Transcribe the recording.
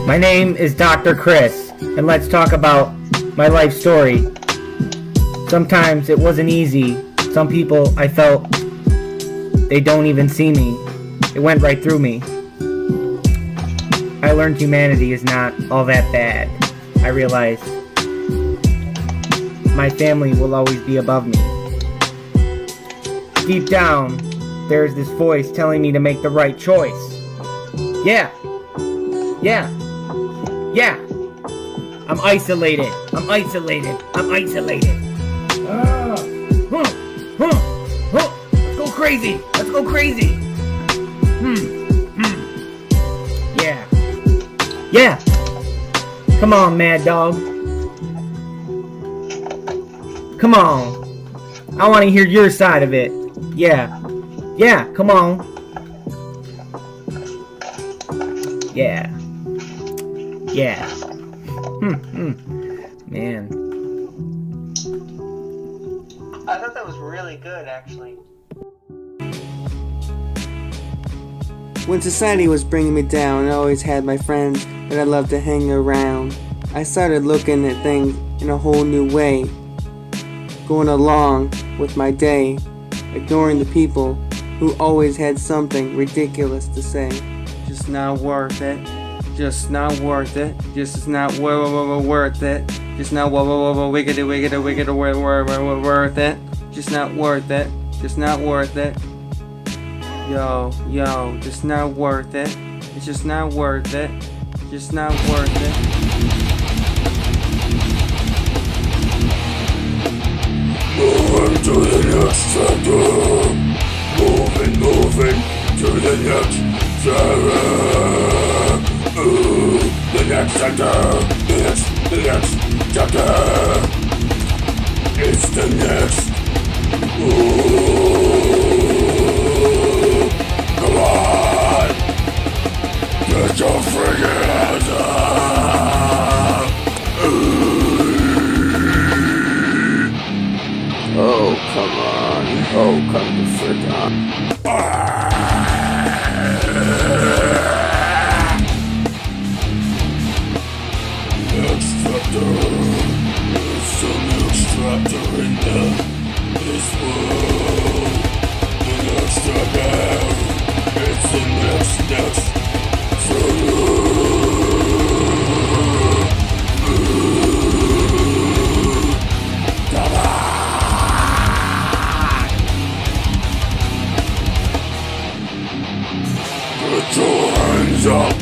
My name is Dr. Chris, and let's talk about my life story. Sometimes it wasn't easy. Some people, I felt, they don't even see me. It went right through me. I learned humanity is not all that bad. I realized my family will always be above me. Deep down, there's this voice telling me to make the right choice. Yeah. I'm isolated. Let's go crazy. Yeah. Come on, mad dog. Come on. I want to hear your side of it. Yeah, come on. Yeah. Man. I thought that was really good, actually. When society was bringing me down, I always had my friends that I loved to hang around. I started looking at things in a whole new way, going along with my day, ignoring the people who always had something ridiculous to say. Just not worth it. Just not worth it. Just not worth it. Just not wicked worth it. Just not worth it. Just not worth it. Yo, just not worth it. It's just not worth it. Just not worth it. Moving to the next chapter. Moving to the next chapter. The next chapter. The next chapter. It's the next. Come on. Get your freaking hands up. Oh, come on. Oh, come to frick on. Next chapter. It's the next chapter in this world. The next chapter. It's the next chapter. Put your hands up.